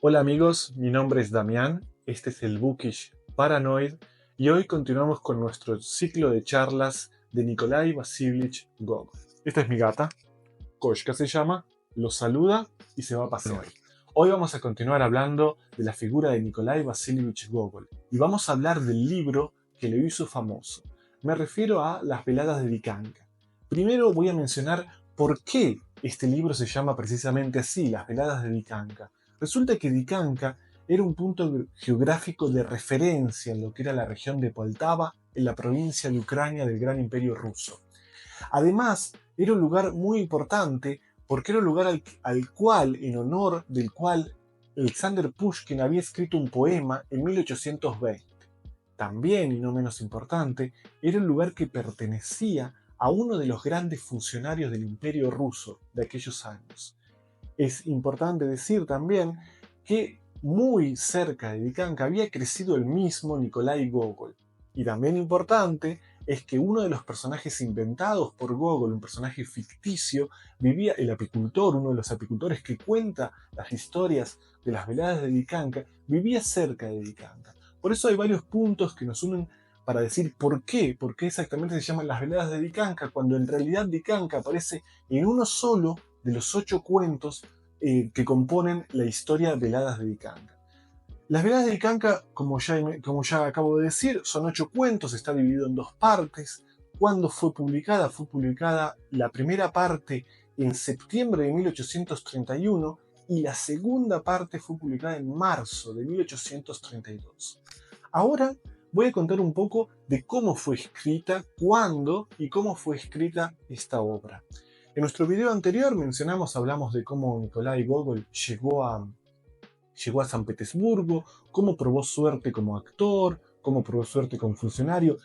Hola amigos, mi nombre es Damián, este es el Bookish Paranoid y hoy continuamos con nuestro ciclo de charlas de Nikolai Vasilievich Gogol. Esta es mi gata, Koshka se llama, los saluda y se va a pasear. Hoy vamos a continuar hablando de la figura de Nikolai Vasilievich Gogol y vamos a hablar del libro que lo hizo famoso. Me refiero a Las veladas de Dikanka. Primero voy a mencionar por qué este libro se llama precisamente así, Las veladas de Dikanka. Resulta que Dikanka era un punto geográfico de referencia en lo que era la región de Poltava, en la provincia de Ucrania del Gran Imperio Ruso. Además, era un lugar muy importante porque era un lugar al cual, en honor del cual, Alexander Pushkin había escrito un poema en 1820. También, y no menos importante, era un lugar que pertenecía a uno de los grandes funcionarios del Imperio Ruso de aquellos años. Es importante decir también que muy cerca de Dikanka había crecido el mismo Nikolai Gogol. Y también importante es que uno de los personajes inventados por Gogol, un personaje ficticio, vivía el apicultor, uno de los apicultores que cuenta las historias de las veladas de Dikanka, vivía cerca de Dikanka. Por eso hay varios puntos que nos unen para decir por qué exactamente se llaman las veladas de Dikanka, cuando en realidad Dikanka aparece en uno solo de los 8 cuentos que componen la historia Veladas de Dikanka. Las Veladas de Dikanka, como ya acabo de decir, son 8 cuentos, está dividido en dos partes. ¿Cuándo fue publicada? Fue publicada la primera parte en septiembre de 1831 y la segunda parte fue publicada en marzo de 1832. Ahora voy a contar un poco de cómo fue escrita, cuándo y cómo fue escrita esta obra. En nuestro video anterior hablamos de cómo Nikolai Gogol llegó a San Petersburgo, cómo probó suerte como actor, cómo probó suerte como funcionario,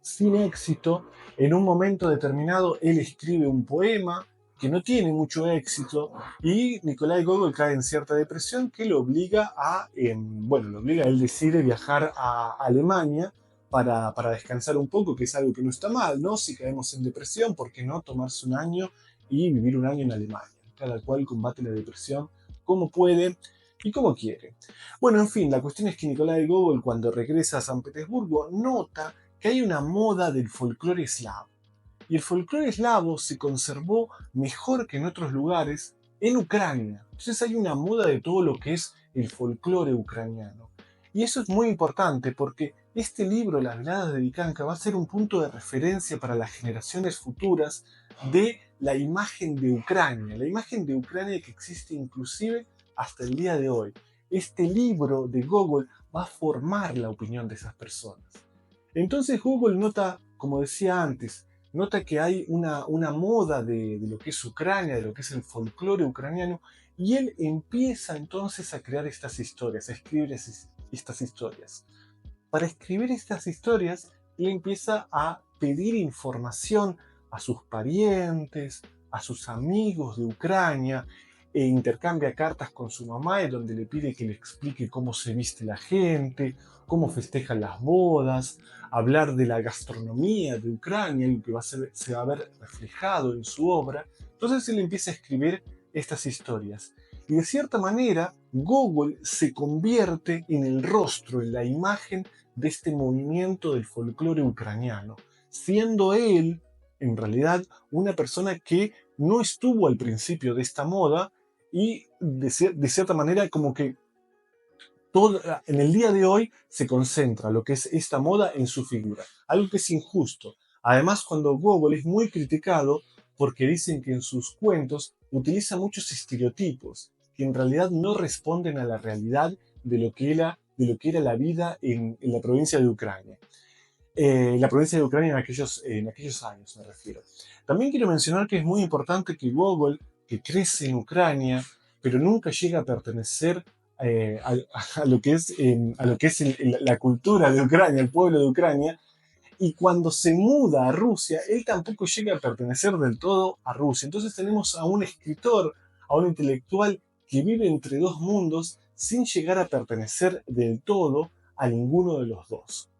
sin éxito. En un momento determinado él escribe un poema que no tiene mucho éxito y Nikolai Gogol cae en cierta depresión que lo obliga él decide viajar a Alemania para descansar un poco, que es algo que no está mal, ¿no? Si caemos en depresión, ¿por qué no tomarse un año y vivir un año en Alemania? Cada cual combate la depresión como puede y como quiere. Bueno, en fin, la cuestión es que Nikolai Gogol, cuando regresa a San Petersburgo, nota que hay una moda del folclore eslavo. Y el folclore eslavo se conservó mejor que en otros lugares en Ucrania. Entonces hay una moda de todo lo que es el folclore ucraniano. Y eso es muy importante porque este libro, Las veladas de Dikanka, va a ser un punto de referencia para las generaciones futuras de la imagen de Ucrania que existe inclusive hasta el día de hoy. Este libro de Gogol va a formar la opinión de esas personas. Entonces Gogol nota, como decía antes, nota que hay una moda de lo que es Ucrania, de lo que es el folclore ucraniano, y él empieza entonces a crear estas historias, a escribir estas historias. Para escribir estas historias, él empieza a pedir información a sus parientes, a sus amigos de Ucrania, e intercambia cartas con su mamá donde le pide que le explique cómo se viste la gente, cómo festejan las bodas, hablar de la gastronomía de Ucrania, algo que se va a ver reflejado en su obra. Entonces él empieza a escribir estas historias. Y de cierta manera, Gogol se convierte en el rostro, en la imagen de este movimiento del folclore ucraniano, siendo él, en realidad, una persona que no estuvo al principio de esta moda y de cierta manera como que en el día de hoy se concentra lo que es esta moda en su figura, algo que es injusto. Además, cuando Gogol es muy criticado porque dicen que en sus cuentos utiliza muchos estereotipos que en realidad no responden a la realidad de lo que era la vida en la provincia de Ucrania. La provincia de Ucrania en aquellos años, me refiero. También quiero mencionar que es muy importante que Gogol, que crece en Ucrania, pero nunca llega a pertenecer a lo que es, la cultura de Ucrania, el pueblo de Ucrania, y cuando se muda a Rusia, él tampoco llega a pertenecer del todo a Rusia. Entonces tenemos a un escritor, a un intelectual que vive entre dos mundos sin llegar a pertenecer del todo a ninguno de los dos.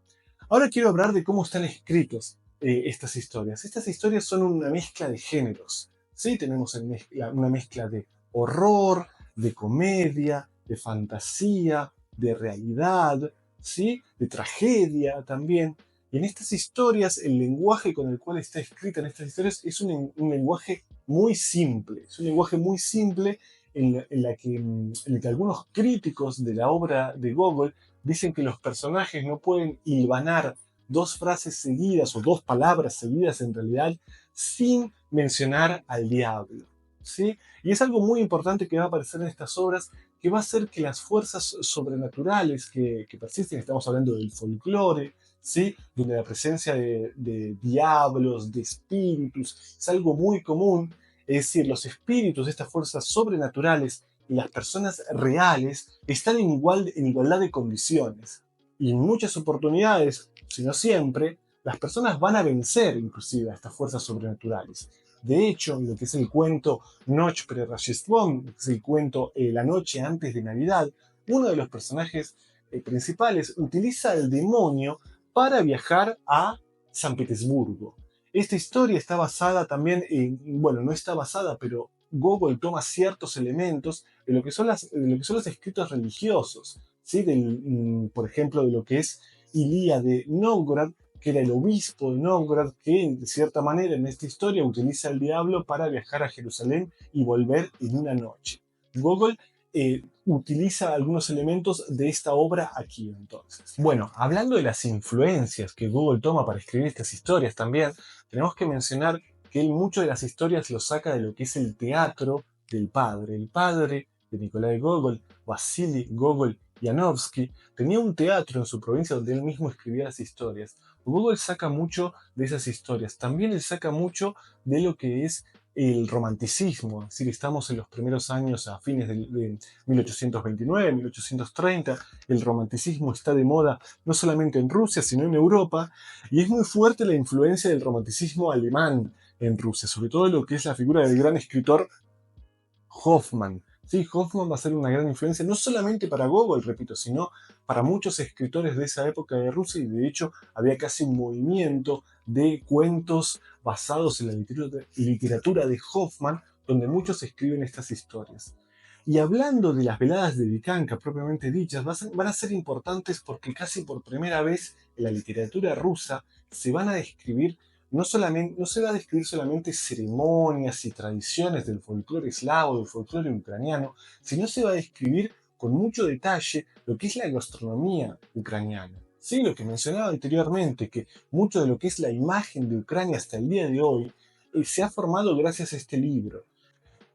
Ahora quiero hablar de cómo están escritos estas historias. Estas historias son una mezcla de géneros. ¿Sí? Tenemos una mezcla de horror, de comedia, de fantasía, de realidad, ¿sí? De tragedia también. Y en estas historias, el lenguaje con el cual está escrita en estas historias es un lenguaje muy simple. Es un lenguaje muy simple en el que algunos críticos de la obra de Gogol dicen que los personajes no pueden hilvanar dos frases seguidas o dos palabras seguidas en realidad sin mencionar al diablo. ¿Sí? Y es algo muy importante que va a aparecer en estas obras, que va a hacer que las fuerzas sobrenaturales que persisten, estamos hablando del folclore, ¿sí? Donde la presencia de diablos, de espíritus, es algo muy común, es decir, los espíritus, estas fuerzas sobrenaturales y las personas reales están en igualdad de condiciones. Y en muchas oportunidades, si no siempre, las personas van a vencer inclusive a estas fuerzas sobrenaturales. De hecho, en lo que es el cuento Noche pre Rождеством, que es el cuento La noche antes de Navidad, uno de los personajes principales utiliza al demonio para viajar a San Petersburgo. Esta historia está basada también en, bueno, no está basada, pero Gogol toma ciertos elementos de lo que son, de lo que son los escritos religiosos, ¿sí? Por ejemplo, de lo que es Ilía de Novgorod, que era el obispo de Novgorod, que de cierta manera en esta historia utiliza al diablo para viajar a Jerusalén y volver en una noche. Gogol utiliza algunos elementos de esta obra aquí entonces. Bueno, hablando de las influencias que Gogol toma para escribir estas historias también, tenemos que mencionar que él mucho de las historias lo saca de lo que es el teatro del padre. El padre de Nikolai Gogol, Vasily Gogol Yanovsky, tenía un teatro en su provincia donde él mismo escribía las historias. Gogol saca mucho de esas historias. También él saca mucho de lo que es el romanticismo, es decir, estamos en los primeros años a fines de 1829, 1830, el romanticismo está de moda no solamente en Rusia, sino en Europa, y es muy fuerte la influencia del romanticismo alemán en Rusia, sobre todo lo que es la figura del gran escritor Hoffman. Sí, Hoffman va a ser una gran influencia, no solamente para Gogol, repito, sino para muchos escritores de esa época de Rusia, y de hecho había casi un movimiento de cuentos basados en la literatura de Hoffman, donde muchos escriben estas historias. Y hablando de las veladas de Dikanka propiamente dichas, van a ser importantes porque casi por primera vez en la literatura rusa se van a describir no se va a describir solamente ceremonias y tradiciones del folclore eslavo, del folclore ucraniano, sino se va a describir con mucho detalle lo que es la gastronomía ucraniana. Sí, lo que mencionaba anteriormente, que mucho de lo que es la imagen de Ucrania hasta el día de hoy se ha formado gracias a este libro.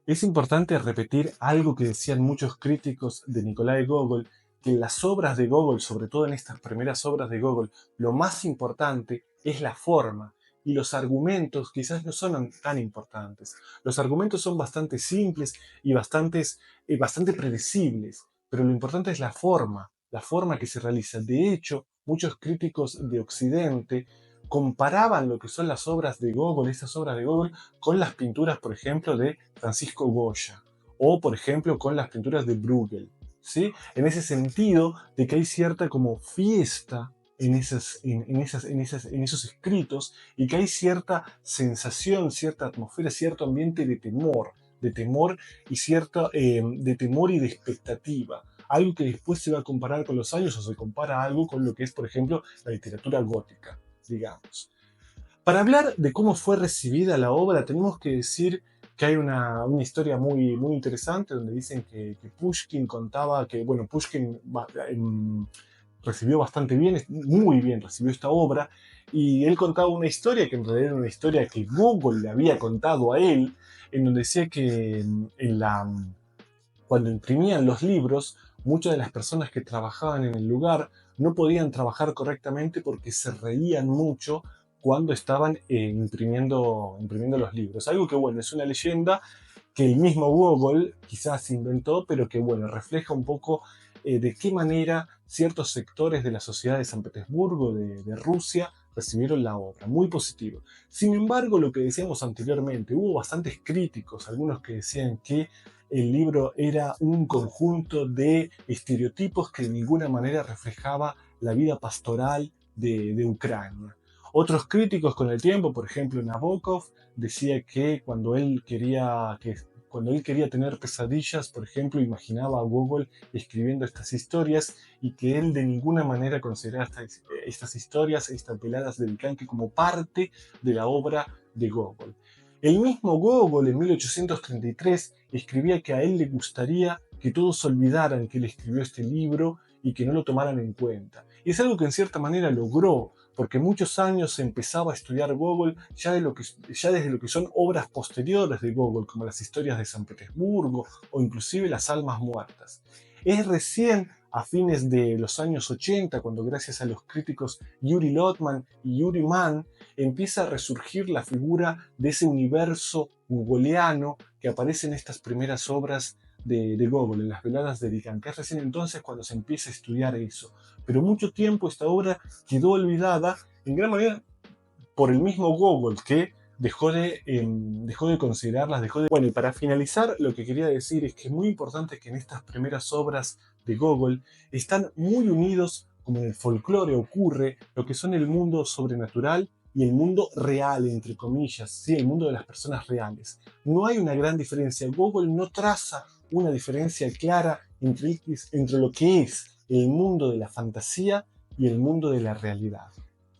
Es importante repetir algo que decían muchos críticos de Nikolai Gogol, que en las obras de Gogol, sobre todo en estas primeras obras de Gogol, lo más importante es la forma y los argumentos quizás no son tan importantes. Los argumentos son bastante simples y bastante predecibles, pero lo importante es la forma que se realiza. De hecho, muchos críticos de Occidente comparaban lo que son las obras de Gogol, estas obras de Gogol, con las pinturas, por ejemplo, de Francisco Goya o, por ejemplo, con las pinturas de Bruegel, ¿sí? En ese sentido de que hay cierta como fiesta en esos escritos y que hay cierta sensación, cierta atmósfera, cierto ambiente de temor y de temor y de expectativa. Algo que después se va a comparar con los años o se compara algo con lo que es, por ejemplo, la literatura gótica, digamos. Para hablar de cómo fue recibida la obra, tenemos que decir que hay una historia muy interesante donde dicen que Pushkin contaba que, bueno, Pushkin recibió bastante bien, muy bien recibió esta obra, y él contaba una historia que en realidad era una historia que Gogol le había contado a él, en donde decía que cuando imprimían los libros, muchas de las personas que trabajaban en el lugar no podían trabajar correctamente porque se reían mucho cuando estaban imprimiendo los libros. Algo que, bueno, es una leyenda que el mismo Gogol quizás inventó, pero que, bueno, refleja un poco de qué manera ciertos sectores de la sociedad de San Petersburgo, de Rusia, recibieron la obra. Muy positivo. Sin embargo, lo que decíamos anteriormente, hubo bastantes críticos, algunos que decían que el libro era un conjunto de estereotipos que de ninguna manera reflejaba la vida pastoral de Ucrania. Otros críticos con el tiempo, por ejemplo Nabokov, decía que cuando él quería que cuando él quería tener pesadillas, por ejemplo, imaginaba a Gogol escribiendo estas historias y que él de ninguna manera consideraba estas historias, estas veladas de Vikanque como parte de la obra de Gogol. El mismo Gogol en 1833 escribía que a él le gustaría que todos olvidaran que él escribió este libro y que no lo tomaran en cuenta. Y es algo que en cierta manera logró, porque muchos años se empezaba a estudiar Gogol ya desde lo que son obras posteriores de Gogol, como las historias de San Petersburgo o inclusive las almas muertas. Es recién a fines de los años 80, cuando gracias a los críticos Yuri Lotman y Yuri Mann empieza a resurgir la figura de ese universo gogoliano que aparece en estas primeras obras de Gogol, en las veladas de Vikanque. Es recién entonces cuando se empieza a estudiar eso. Pero mucho tiempo esta obra quedó olvidada, en gran manera por el mismo Gogol, que dejó de considerarlas, Bueno, y para finalizar, lo que quería decir es que es muy importante que en estas primeras obras de Gogol están muy unidos, como en el folclore ocurre, lo que son el mundo sobrenatural y el mundo real, entre comillas, ¿sí? El mundo de las personas reales. No hay una gran diferencia. Gogol no traza una diferencia clara entre lo que es el mundo de la fantasía y el mundo de la realidad.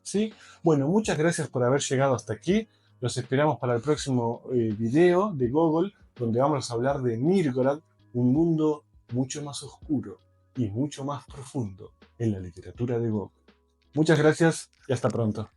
¿Sí? Bueno, muchas gracias por haber llegado hasta aquí. Los esperamos para el próximo video de Gogol, donde vamos a hablar de Mirgorod, un mundo mucho más oscuro y mucho más profundo en la literatura de Gogol. Muchas gracias y hasta pronto.